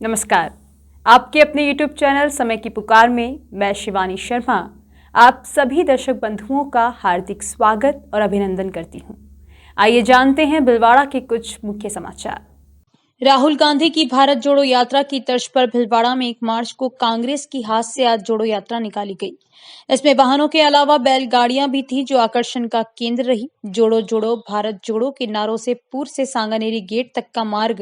नमस्कार, आपके अपने YouTube चैनल समय की पुकार में मैं शिवानी शर्मा आप सभी दर्शक बंधुओं का हार्दिक स्वागत और अभिनंदन करती हूं। आइए जानते हैं भीलवाड़ा के कुछ मुख्य समाचार। राहुल गांधी की भारत जोड़ो यात्रा की तर्ज पर भीलवाड़ा में 1 मार्च को कांग्रेस की हाथ से आज जोड़ो यात्रा निकाली गई। इसमें वाहनों के अलावा बैलगाड़ियां भी थी जो आकर्षण का केंद्र रही। जोड़ो जोड़ो भारत जोड़ो के नारों से पूर्व से सांगानेरी गेट तक का मार्ग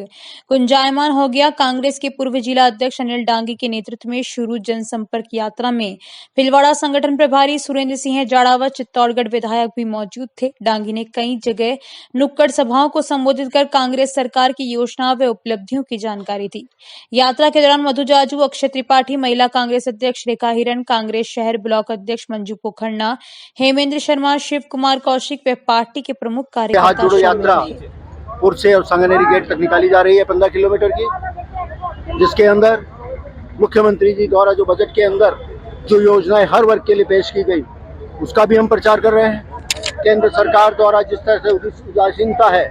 गुंजायमान हो गया। कांग्रेस के पूर्व जिला अध्यक्ष अनिल डांगी के नेतृत्व में शुरू जनसंपर्क यात्रा में भीलवाड़ा संगठन प्रभारी सुरेंद्र सिंह जाड़ावत, चित्तौड़गढ़ विधायक भी मौजूद थे। डांगी ने कई जगह नुक्कड़ सभाओं को संबोधित कर कांग्रेस सरकार की योजना व उपलब्धियों की जानकारी दी। यात्रा के दौरान मधु जाजू, अक्षय त्रिपाठी, महिला कांग्रेस अध्यक्ष रेखा हिरन, कांग्रेस शहर ब्लॉक अध्यक्ष मंजू पोखरना, हेमेंद्र शर्मा, शिव कुमार कौशिक व पार्टी के प्रमुख कार्यकर्ता शामिल हुए। पुर से और सांगानेरी गेट तक निकाली जा रही है 15 किलोमीटर की, जिसके अंदर मुख्यमंत्री जी द्वारा जो बजट के अंदर जो योजनाएं हर वर्ग के लिए पेश की गई उसका भी हम प्रचार कर रहे हैं। केंद्र सरकार द्वारा जिस तरह से उदासीनता है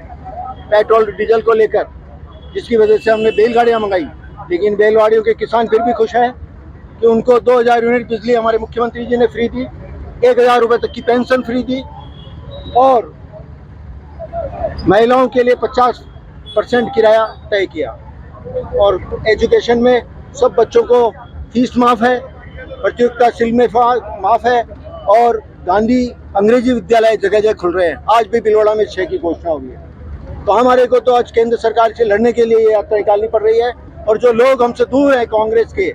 पेट्रोल डीजल को लेकर, जिसकी वजह से हमने बैलगाड़ियां मंगाई, लेकिन बैलगाड़ियों के किसान फिर भी खुश हैं कि उनको 2000 यूनिट बिजली हमारे मुख्यमंत्री जी ने फ्री दी, 1000 रुपये तक की पेंशन फ्री दी और महिलाओं के लिए 50% किराया तय किया और एजुकेशन में सब बच्चों को फीस माफ़ है, प्रतियोगिता शुल्क में माफ़ है और गांधी अंग्रेजी विद्यालय जगह जगह खुल रहे हैं। आज भी भीलवाड़ा में 6 की घोषणा हुई है। तो हमारे को तो आज केंद्र सरकार से लड़ने के लिए ये यात्रा निकालनी पड़ रही है और जो लोग हमसे दूर हैं कांग्रेस के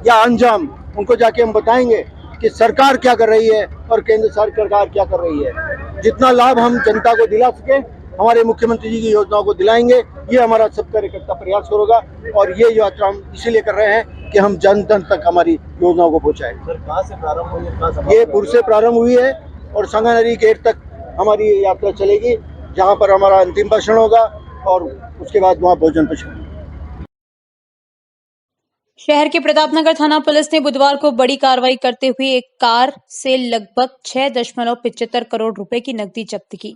या अंजाम, उनको जाके हम बताएंगे कि सरकार क्या कर रही है और केंद्र सरकार क्या कर रही है। जितना लाभ हम जनता को दिला सके हमारे मुख्यमंत्री जी की योजनाओं को दिलाएंगे, ये हमारा सब कार्यकर्ता प्रयास होगा और ये यात्रा हम इसीलिए कर रहे हैं कि हम जन जन तक हमारी योजनाओं को पहुँचाएं। कहाँ से प्रारंभ हुई है? ये पुर से प्रारंभ हुई है और सांगानेरी गेट तक हमारी यात्रा चलेगी, जहाँ पर हमारा अंतिम भाषण होगा और उसके बाद वहाँ भोजन प्रसाद। शहर के प्रतापनगर थाना पुलिस ने बुधवार को बड़ी कार्रवाई करते हुए एक कार से लगभग 6.75 करोड़ रुपए की नकदी जब्त की।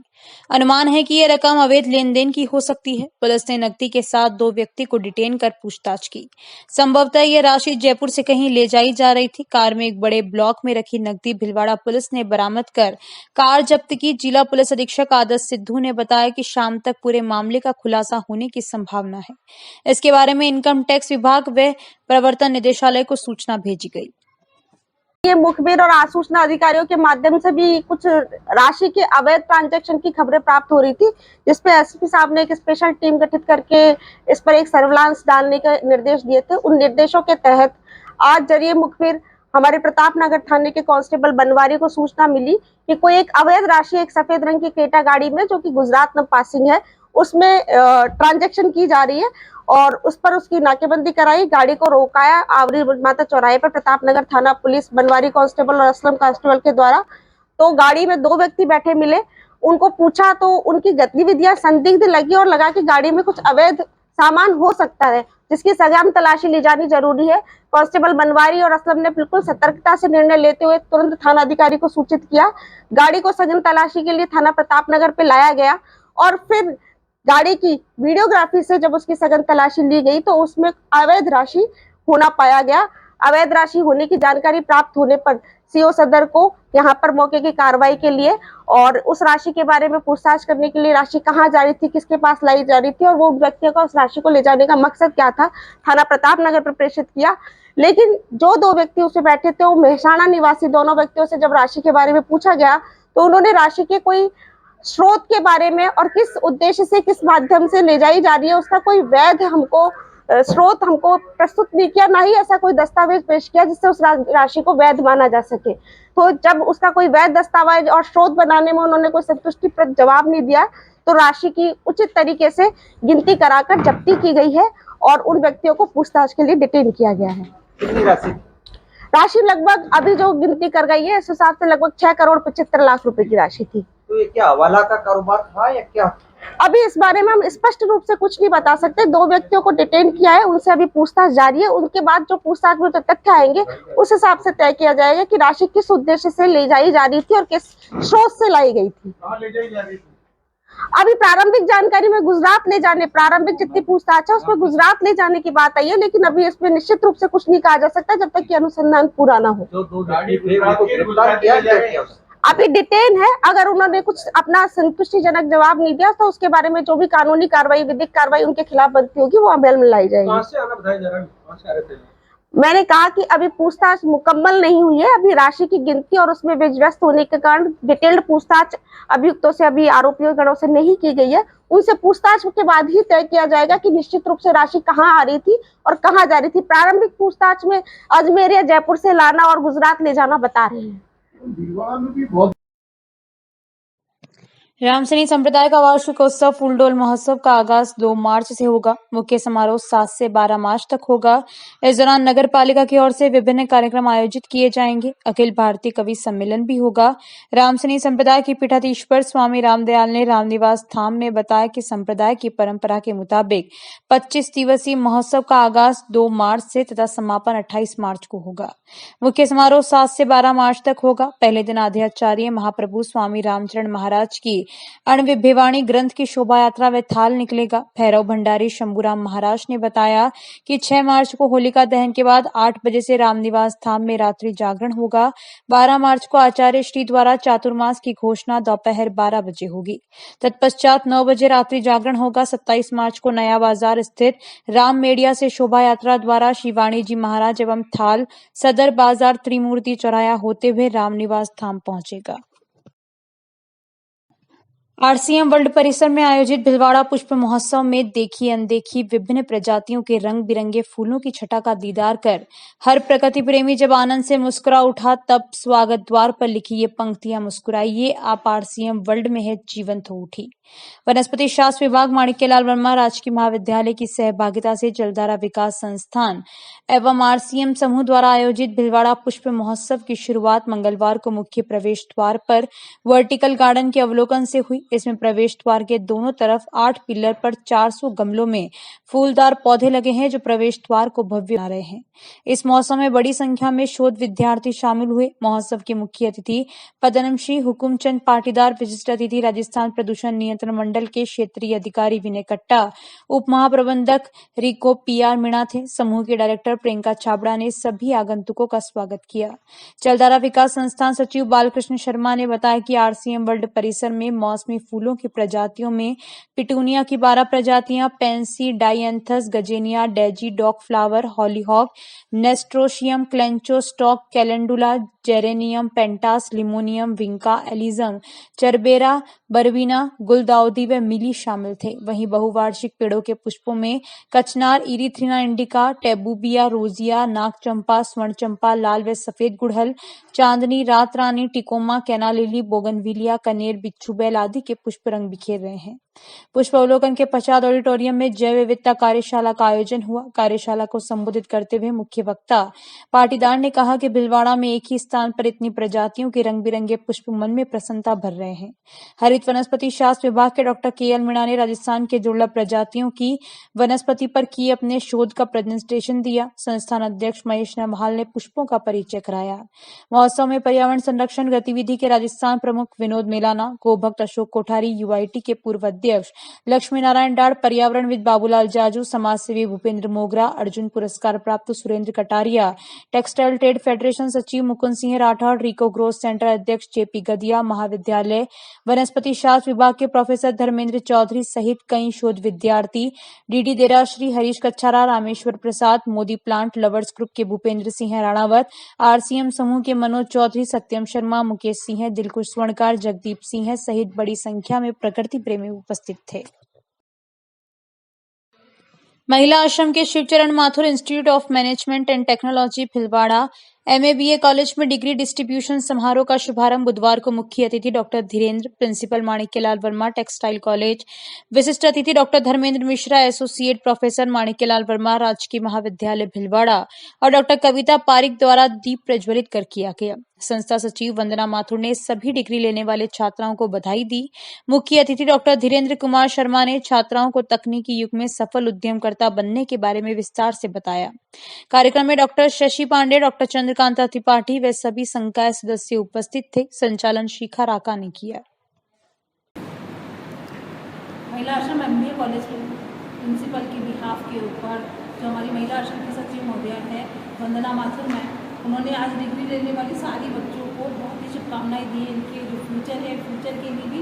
अनुमान है कि यह रकम अवैध लेन देन की हो सकती है। पुलिस ने नकदी के साथ 2 व्यक्ति को डिटेन कर पूछताछ की। संभवतः यह राशि जयपुर से कहीं ले जाई जा रही थी। कार में एक बड़े ब्लॉक में रखी नकदी भीलवाड़ा पुलिस ने बरामद कर कार जब्त की। जिला पुलिस अधीक्षक आदर्श सिद्धू ने बताया कि शाम तक पूरे मामले का खुलासा होने की संभावना है। इसके बारे में इनकम टैक्स विभाग व प्रवर्तन निदेशालय को सूचना भेजी गई। ये मुखबिर और आसूचना अधिकारियों के माध्यम से भी कुछ राशि के अवैध ट्रांजैक्शन की खबरें प्राप्त हो रही थी, जिसपे एसपी साहब ने एक स्पेशल टीम गठित करके इस पर एक सर्विलांस डालने के निर्देश दिए थे। उन निर्देशों के तहत आज जरिए मुखबिर हमारे प्रतापनगर थाने के कांस्टेबल बनवारी को सूचना मिली कि कोई एक अवैध राशि एक सफेद रंग की क्रेटा गाड़ी में, जो कि गुजरात में पासिंग है, उसमें ट्रांजैक्शन की जा रही है और उस पर उसकी नाकेबंदी कराई, गाड़ी को रोकाया आवरी माता चौराहे पर प्रतापनगर थाना पुलिस बनवारी कांस्टेबल और असलम कांस्टेबल के द्वारा। तो गाड़ी में 2 व्यक्ति बैठे मिले, उनको पूछा तो उनकी गतिविधियां संदिग्ध लगी और लगा कि गाड़ी में कुछ अवैध सामान हो सकता है, जिसकी सघन तलाशी ली जानी जरूरी है। कांस्टेबल बनवारी और असलम ने बिल्कुल सतर्कता से निर्णय लेते हुए तुरंत थाना अधिकारी को सूचित किया। गाड़ी को सघन तलाशी के लिए थाना प्रतापनगर पे लाया गया और फिर गाड़ी की वीडियोग्राफी से जब उसकी सघन तलाशी ली गई तो उसमें अवैध राशि होना पाया गया। अवैध राशि होने की जानकारी प्राप्त होने पर सीओ सदर को यहाँ पर मौके की कार्रवाई के लिए और उस राशि के बारे में पूछताछ करने के लिए, राशि कहाँ जा रही थी, किसके पास लाई जा रही थी और वो व्यक्तियों का उस राशि को ले जाने का मकसद क्या था, थाना प्रतापनगर पर प्रेषित किया। लेकिन जो 2 व्यक्ति उससे बैठे थे वो मेहसाणा निवासी, दोनों व्यक्तियों से जब राशि के बारे में पूछा गया तो उन्होंने राशि के कोई स्रोत के बारे में और किस उद्देश्य से, किस माध्यम से ले जाई जा रही है, उसका कोई वैध हमको स्रोत हमको प्रस्तुत नहीं किया, ना ही ऐसा कोई दस्तावेज पेश किया जिससे उस राशि को वैध माना जा सके। तो जब उसका कोई वैध दस्तावेज और स्रोत बनाने में उन्होंने कोई संतुष्टिप्रद जवाब नहीं दिया तो राशि की उचित तरीके से गिनती कराकर जब्ती की गई है और उन व्यक्तियों को पूछताछ के लिए डिटेन किया गया है। कितनी राशि लगभग अभी जो गिनती कर गई है इस हिसाब से लगभग 6,75,00,000 रुपए की राशि थी। तो ये क्या हवाला का कारोबार था या क्या? अभी इस बारे में हम स्पष्ट रूप से कुछ नहीं बता सकते। 2 व्यक्तियों को डिटेन किया है, उनसे अभी पूछताछ जारी है। उनके बाद जो पूछताछ में तथ्य आएंगे उस हिसाब से तय किया जाएगा कि राशि किस उद्देश्य से ले जाई जा रही थी और किस स्रोत से लाई गई थी। कहाँ ले जाई जा रही थी? अभी प्रारंभिक जानकारी में गुजरात ले जाने, प्रारंभिक जितनी पूछताछ है उसमें गुजरात ले जाने की बात आई है, लेकिन अभी इसमें निश्चित रूप से कुछ नहीं कहा जा सकता जब तक कि अनुसंधान पूरा ना हो। जो 2 व्यक्ति थे उनको गिरफ्तार किया। अभी डिटेन है, अगर उन्होंने कुछ अपना संतुष्टिजनक जवाब नहीं दिया तो उसके बारे में जो भी कानूनी कार्रवाई, विधिक कार्रवाई उनके खिलाफ बनती होगी वो अमल में लाई जाएगी। कहां से आना बताया जा रहा है, कहां से आ रहे थे? मैंने कहा कि अभी पूछताछ मुकम्मल नहीं हुई है, अभी राशि की गिनती और उसमें व्यस्त होने के कारण डिटेल्ड पूछताछ अभियुक्तों से, अभी आरोपियों गणों से नहीं की गई है। उनसे पूछताछ के बाद ही तय किया जाएगा कि निश्चित रूप से राशि कहाँ आ रही थी और कहाँ जा रही थी। प्रारंभिक पूछताछ में अजमेर या जयपुर से लाना और गुजरात ले जाना बता रहे हैं। रामसैनी संप्रदाय का वार्षिकोत्सव फूलडोल महोत्सव का आगाज 2 मार्च से होगा। मुख्य समारोह 7 से 12 मार्च तक होगा। इस दौरान नगर पालिका की ओर से विभिन्न कार्यक्रम आयोजित किए जाएंगे। अखिल भारतीय कवि सम्मेलन भी होगा। रामसैनी संप्रदाय के पीठाधीश्वर स्वामी रामदयाल ने रामनिवास धाम में बताया कि संप्रदाय की परंपरा के मुताबिक 25 दिवसीय महोत्सव का आगाज 2 मार्च से तथा समापन 28 मार्च को होगा। मुख्य समारोह 7 से 12 मार्च तक होगा। पहले दिन आध्याचार्य महाप्रभु स्वामी रामचरण महाराज की अणविभेवाणी ग्रंथ की शोभा यात्रा व थाल निकलेगा। भैरव भंडारी शंभूराम महाराज ने बताया कि 6 मार्च को होलिका दहन के बाद 8 बजे से रामनिवास धाम में रात्रि जागरण होगा। 12 मार्च को आचार्य श्री द्वारा चातुर्मास की घोषणा दोपहर 12 बजे होगी। तत्पश्चात 9 बजे रात्रि जागरण होगा। 27 मार्च को नया बाजार स्थित राम मेड़िया से शोभा यात्रा द्वारा शिवाणी जी महाराज एवं थाल सदर बाजार त्रिमूर्ति चौराया होते हुए रामनिवास धाम पहुंचेगा। आरसीएम वर्ल्ड परिसर में आयोजित भिलवाड़ा पुष्प महोत्सव में देखी अनदेखी विभिन्न प्रजातियों के रंग बिरंगे फूलों की छटा का दीदार कर हर प्रकृति प्रेमी जब आनंद से मुस्कुरा उठा, तब स्वागत द्वार पर लिखी ये पंक्तियां मुस्कुराइए आप आरसीएम वर्ल्ड में है जीवंत हो उठी। वनस्पति शास्त्र विभाग माणिक्यलाल वर्मा राजकीय महाविद्यालय की सहभागिता से जलधारा विकास संस्थान एवं आरसीएम समूह द्वारा आयोजित भिलवाड़ा पुष्प महोत्सव की शुरुआत मंगलवार को मुख्य प्रवेश द्वार पर वर्टिकल गार्डन के अवलोकन से हुई। इसमें प्रवेश द्वार के दोनों तरफ 8 पिलर पर 400 गमलों में फूलदार पौधे लगे हैं जो प्रवेश द्वार को भव्य बना रहे हैं। इस महोत्सव में बड़ी संख्या में शोध विद्यार्थी शामिल हुए। महोत्सव के मुख्य अतिथि पद्मश्री हुकुमचंद पाटीदार, विशिष्ट अतिथि राजस्थान प्रदूषण नियंत्रण मंडल के क्षेत्रीय अधिकारी विनय कट्टा, उप महाप्रबंधक रिको पीआर मीणा थे। समूह के डायरेक्टर प्रियंका छाबड़ा ने सभी आगंतुकों का स्वागत किया। जलधारा विकास संस्थान सचिव बालकृष्ण शर्मा ने बताया कि आरसीएम वर्ल्ड परिसर में मौसमी फूलों की प्रजातियों में पिटूनिया की 12 प्रजातियां, pansy, dianthus, gazania, daisy, dog flower, hollyhock, nasturtium, kalanchoe stock, calendula, geranium, pentas, limonium, vinca, alyssum, gerbera, बरवीना, गुलदाउदी व मिली शामिल थे। वहीं बहुवार्षिक पेड़ों के पुष्पों में कचनार, इरिथ्रिना इंडिका, टेबुबिया, रोजिया, नागचंपा, स्वर्ण चंपा, लाल व सफेद गुड़हल, चांदनी, रात रानी, टिकोमा, कैना लिली, बोगनविलिया, कनेर, बिच्छू बैल आदि के पुष्प रंग बिखेर रहे हैं। पुष्प अवलोकन के पश्चात ऑडिटोरियम में जैव विविधता कार्यशाला का आयोजन हुआ। कार्यशाला को संबोधित करते हुए मुख्य वक्ता पाटीदार ने कहा कि भिलवाड़ा में एक ही स्थान पर इतनी प्रजातियों के रंग बिरंगे पुष्प मन में प्रसन्नता भर रहे हैं। हरित वनस्पति शास्त्र विभाग के डॉक्टर केएल मीणा ने राजस्थान के दुर्लभ प्रजातियों की वनस्पति पर किए अपने शोध का प्रेजेंटेशन दिया। संस्थान अध्यक्ष महेश नरवाल ने पुष्पों का परिचय कराया। महोत्सव में पर्यावरण संरक्षण गतिविधि के राजस्थान प्रमुख विनोद मेलाना, गोभक्त अशोक कोठारी, यूआईटी के पूर्व अध्यक्ष लक्ष्मी नारायण डाड़, पर्यावरणविद बाबूलाल जाजू, समाजसेवी भूपेंद्र मोगरा, अर्जुन पुरस्कार प्राप्त Surendra Kataria, textile trade federation सचिव मुकुंद सिंह राठौड़, रिको ग्रोथ सेंटर अध्यक्ष जेपी गदिया, महाविद्यालय वनस्पति शास्त्र विभाग के प्रोफेसर धर्मेंद्र चौधरी सहित कई शोध विद्यार्थी, DD देराश्री, Harish Kachhara, Rameshwar Prasad, Modi plant lovers group के भूपेंद्र सिंह राणावत, आरसीएम समूह के मनोज चौधरी, सत्यम शर्मा, मुकेश सिंह, दिलकुश स्वर्णकार, जगदीप सिंह सहित बड़ी संख्या में प्रकृति प्रेमी उपस्थित थे। महिला आश्रम के Shivcharan Mathur institute of management and technology Bhilwara MA college में डिग्री डिस्ट्रीब्यूशन समारोह का शुभारंभ बुधवार को मुख्य अतिथि doctor Dhirendra, principal Manikyalal Verma textile college, विशिष्ट अतिथि doctor Dharmendra Mishra, associate professor Manikyalal Verma राजकीय महाविद्यालय भिलवाड़ा और डॉक्टर कविता पारिक द्वारा दीप प्रज्वलित कर किया गया। संस्था सचिव वंदना माथुर ने सभी डिग्री लेने वाले छात्राओं को बधाई दी। मुख्य अतिथि डॉक्टर धीरेन्द्र कुमार शर्मा ने छात्राओं को तकनीकी युग में सफल उद्यमकर्ता बनने के बारे में विस्तार से बताया। कार्यक्रम में डॉक्टर शशि पांडे, डॉक्टर चंद्रकांता त्रिपाठी व सभी संकाय सदस्य उपस्थित थे। संचालन शिखा राका ने किया। महिला आश्रम MBA कॉलेज प्रिंसिपल के बिहाफ के ऊपर जो हमारी महिला आश्रम की सचिव महोदया है वंदना माथुर मैम, उन्होंने आज डिग्री लेने वाली सारी बच्चों को बहुत ही शुभकामनाएं दी है। इनके जो फ्यूचर है, फ्यूचर के लिए भी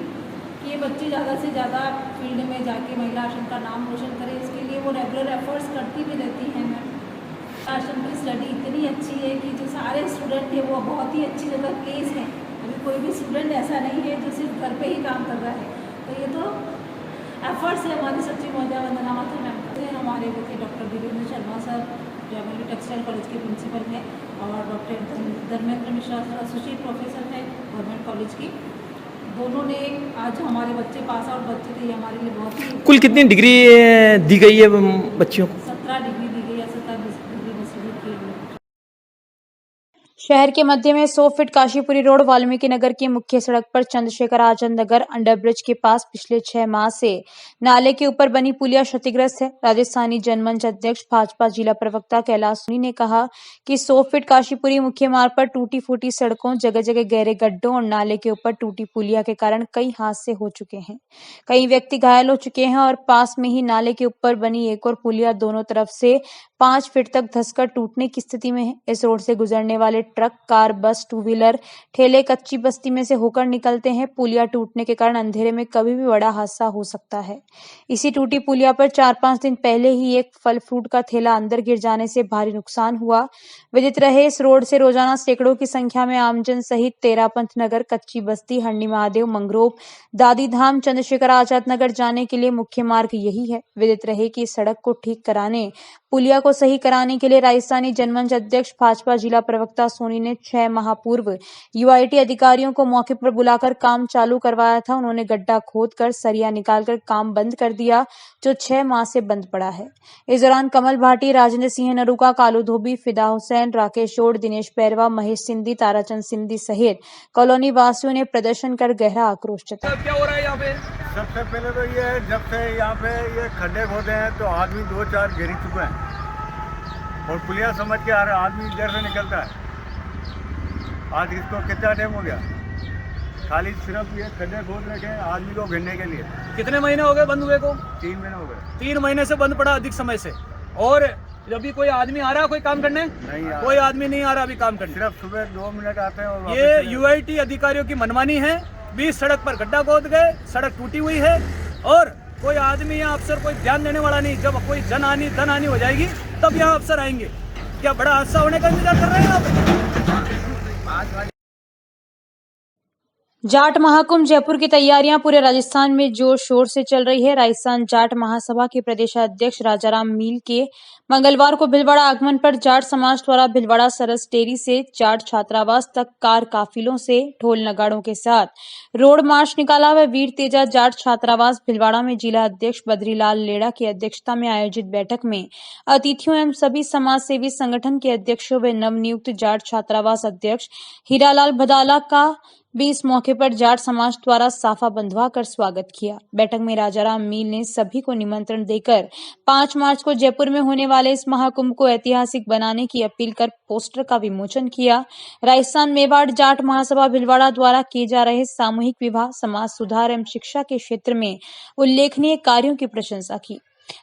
कि ये बच्चे ज़्यादा से ज़्यादा फील्ड में जाके महिला आश्रम का नाम रोशन करें, इसके लिए वो रेगुलर एफर्ट्स करती भी रहती हैं। मैम आश्रम की स्टडी इतनी अच्छी है कि जो सारे स्टूडेंट थे वो बहुत ही अच्छी जगह प्लेस हैं। अभी कोई भी स्टूडेंट ऐसा नहीं है जो सिर्फ घर पे ही काम कर रहा है, तो ये तो एफर्ट्स है हमारी सचिव महोदया वंदना माथुर मैम का। हमारे वो थे डॉक्टर वीरेंद्र शर्मा सर जो हमारे टेक्सटाइल कॉलेज के प्रिंसिपल हैं, और doctor Dharmendra Mishra sir associate professor हैं गवर्नमेंट कॉलेज की। दोनों ने आज हमारे बच्चे पास आउट बच्चे थे, ये हमारे लिए बहुत ही। कुल कितनी डिग्री दी गई है बच्चियों को? 17 डिग्री दी गई है, 17 डिग्री डिस्ट्रीब्यूट की गई। शहर के मध्य में 100 फीट काशीपुरी रोड वाल्मीकि नगर की मुख्य सड़क पर चंद्रशेखर आजाद नगर अंडरब्रिज के पास पिछले 6 माह से नाले के ऊपर बनी पुलिया क्षतिग्रस्त है। राजस्थानी जनमंच अध्यक्ष भाजपा जिला प्रवक्ता कैलाश सोनी ने कहा कि 100 फीट काशीपुरी मुख्य मार्ग पर टूटी फूटी सड़कों, जगह जगह गहरे गड्ढों और नाले के ऊपर टूटी पुलिया के कारण कई हादसे हो चुके हैं। कई व्यक्ति घायल हो चुके हैं और पास में ही नाले के ऊपर बनी एक और पुलिया दोनों तरफ से 5 फीट तक धंसकर टूटने की स्थिति में है। इस रोड से गुजरने वाले ट्रक, कार, बस, 2 व्हीलर, ठेले कच्ची बस्ती में से होकर निकलते हैं। पुलिया टूटने के कारण अंधेरे में कभी भी बड़ा हादसा हो सकता है। इसी टूटी पुलिया पर 4-5 दिन पहले ही एक फल फ्रूट का ठेला अंदर गिर जाने से भारी नुकसान हुआ। विदित रहे इस रोड से रोजाना सैकड़ों की संख्या में आमजन सहित तेरापंथ नगर, कच्ची बस्ती, हंडी महादेव, मंगरोब, दादी धाम, चंद्रशेखर आजाद नगर जाने के लिए मुख्य मार्ग यही है। विदित रहे कि सड़क को ठीक कराने, पुलिया को सही कराने के लिए राजस्थानी जनमंच अध्यक्ष भाजपा जिला प्रवक्ता सोनी ने 6 माह पूर्व UIT अधिकारियों को मौके पर बुलाकर काम चालू करवाया था। उन्होंने गड्ढा खोदकर सरिया निकालकर काम बंद कर दिया, जो 6 माह से बंद पड़ा है। इस दौरान कमल भाटी, राजेंद्र सिंह नरूका, कालू धोबी, फिदा हुसैन, राकेश ओड, दिनेश पैरवा, महेश सिंधी, ताराचंद सिंधी सहित कॉलोनी वासियों ने प्रदर्शन कर गहरा आक्रोश जताया। क्या हो रहा है यहाँ पे? सबसे पहले तो ये है, जब से यहाँ पे ये खड्डे खोदे हैं तो आदमी 2-4 गिर चुके हैं, और पुलिया समझ के हर आदमी इधर से निकलता है। आज इसको कितना टाइम हो गया, खाली सिर्फ ये खड्डे खोद रखे हैं आदमी को गिरने के लिए। कितने महीने हो गए बंद हुए को? 3 महीने हो गए। 3 महीने से बंद पड़ा, अधिक समय से। और जब भी कोई आदमी आ रहा है कोई काम करने? नहीं, कोई आदमी नहीं आ रहा अभी काम करने। सिर्फ सुबह 2 मिनट आते हैं और ये UIT अधिकारियों की मनमानी है। 20 सड़क पर गड्ढा खोद गए, सड़क टूटी हुई है, और कोई आदमी या अफसर कोई ध्यान देने वाला नहीं। जब कोई धन हानि हो जाएगी तब यहाँ अफसर आएंगे। क्या बड़ा हादसा होने का इंतजार कर रहे हैं यहाँ पे? जाट महाकुंभ जयपुर की तैयारियां पूरे राजस्थान में जोर शोर से चल रही है। राजस्थान जाट महासभा के प्रदेशाध्यक्ष राजाराम मील के मंगलवार को भीलवाड़ा आगमन पर जाट समाज द्वारा भीलवाड़ा सरस डेयरी से जाट छात्रावास तक कार काफिलों से ढोल नगाड़ों के साथ रोड मार्च निकाला। वह वीर तेजा जाट छात्रावास भीलवाड़ा में जिला अध्यक्ष बद्रीलाल लेड़ा की अध्यक्षता में आयोजित बैठक में अतिथियों एवं सभी समाज सेवी संगठन के अध्यक्षों व नवनियुक्त जाट छात्रावास अध्यक्ष हीरालाल भदाला का भी इस मौके पर जाट समाज द्वारा साफा बंधवा कर स्वागत किया। बैठक में राजाराम मील ने सभी को निमंत्रण देकर 5 मार्च को जयपुर में होने वाले इस महाकुंभ को ऐतिहासिक बनाने की अपील कर पोस्टर का विमोचन किया। राजस्थान मेवाड़ जाट महासभा भीलवाड़ा द्वारा किए जा रहे सामूहिक विवाह, समाज सुधार एवं शिक्षा के क्षेत्र में उल्लेखनीय कार्यों की प्रशंसा की।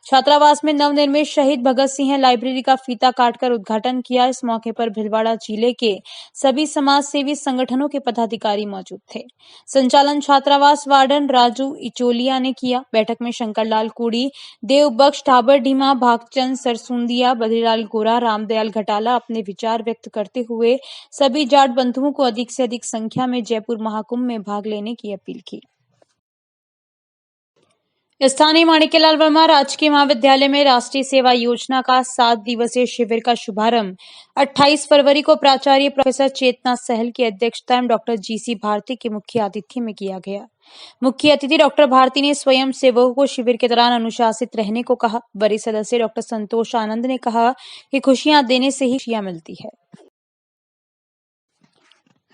छात्रावास में नवनिर्मित शहीद भगत सिंह लाइब्रेरी का फीता काटकर उद्घाटन किया। इस मौके पर भीलवाड़ा जिले के सभी समाज सेवी संगठनों के पदाधिकारी मौजूद थे। संचालन छात्रावास वार्डन राजू इचोलिया ने किया। बैठक में शंकरलाल कुड़ी, देवबख्श ढाबर ढीमा, भागचंद सरसुंदिया, बद्रीलाल गोरा, रामदयाल घटाला अपने विचार व्यक्त करते हुए सभी जाट बंधुओं को अधिक से अधिक संख्या में जयपुर महाकुंभ में भाग लेने की अपील की। स्थानीय माणिक्यलाल वर्मा राजकीय महाविद्यालय में राष्ट्रीय सेवा योजना का 7 दिवसीय शिविर का शुभारंभ 28 फरवरी को प्राचार्य प्रोफेसर चेतना सहल की अध्यक्षता में डॉक्टर GC भारती के मुख्य आतिथ्य में किया गया। मुख्य अतिथि डॉक्टर भारती ने स्वयं सेवकों को शिविर के दौरान अनुशासित रहने को कहा। वरिष्ठ सदस्य डॉक्टर संतोष आनंद ने कहा कि खुशियां देने से ही खुशियां मिलती है।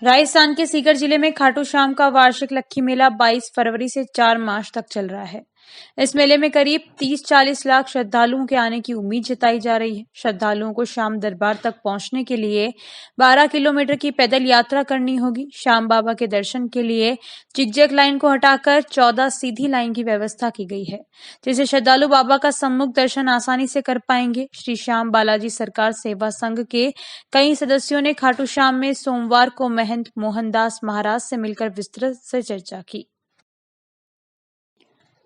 राजस्थान के सीकर जिले में खाटू श्याम का वार्षिक लक्खी मेला 22 फरवरी से 4 मार्च तक चल रहा है। इस मेले में करीब 30-40 लाख श्रद्धालुओं के आने की उम्मीद जताई जा रही है। श्रद्धालुओं को श्याम दरबार तक पहुंचने के लिए 12 किलोमीटर की पैदल यात्रा करनी होगी। श्याम बाबा के दर्शन के लिए जिगजैग लाइन को हटाकर 14 सीधी लाइन की व्यवस्था की गई है, जिससे श्रद्धालु बाबा का सम्मुख दर्शन आसानी से कर पाएंगे। श्री श्याम बालाजी सरकार सेवा संघ के कई सदस्यों ने खाटू श्याम में सोमवार को महंत मोहनदास महाराज से मिलकर विस्तृत से चर्चा की।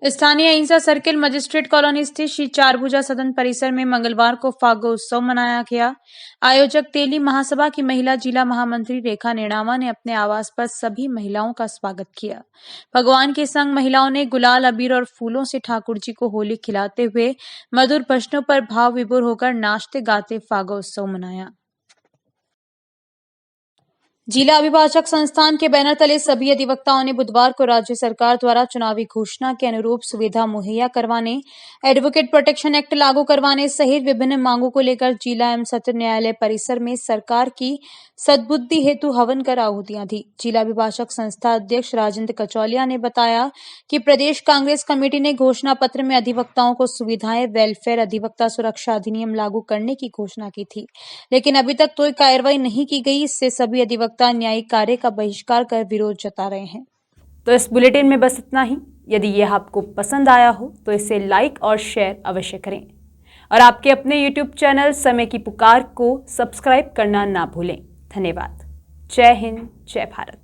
स्थानीय अहिंसा सर्किल मजिस्ट्रेट कॉलोनी स्थित श्री चारभुजा सदन परिसर में मंगलवार को फागो उत्सव मनाया गया। आयोजक तेली महासभा की महिला जिला महामंत्री रेखा नेणामा ने अपने आवास पर सभी महिलाओं का स्वागत किया। भगवान के संग महिलाओं ने गुलाल, अबीर और फूलों से ठाकुर जी को होली खिलाते हुए मधुर भजनों पर भाव विभोर होकर नाचते गाते फागो उत्सव मनाया। जिला अभिभाषक संस्थान के बैनर तले सभी अधिवक्ताओं ने बुधवार को राज्य सरकार द्वारा चुनावी घोषणा के अनुरूप सुविधा मुहैया करवाने, एडवोकेट प्रोटेक्शन एक्ट लागू करवाने सहित विभिन्न मांगों को लेकर जिला एवं सत्र न्यायालय परिसर में सरकार की सद्बुद्धि हेतु हवन कर आहुतियां दी। जिला अभिभाषक संस्था अध्यक्ष राजेंद्र कचौलिया ने बताया कि प्रदेश कांग्रेस कमेटी ने घोषणा पत्र में अधिवक्ताओं को सुविधाएं, वेलफेयर, अधिवक्ता सुरक्षा अधिनियम लागू करने की घोषणा की थी, लेकिन अभी तक कोई कार्रवाई नहीं की गई। इससे सभी अधिवक्ता न्यायिक कार्य का बहिष्कार कर विरोध जता रहे हैं। तो इस बुलेटिन में बस इतना ही। यदि यह आपको पसंद आया हो तो इसे लाइक और शेयर अवश्य करें और आपके अपने YouTube चैनल समय की पुकार को सब्सक्राइब करना ना भूलें। धन्यवाद। जय हिंद, जय भारत।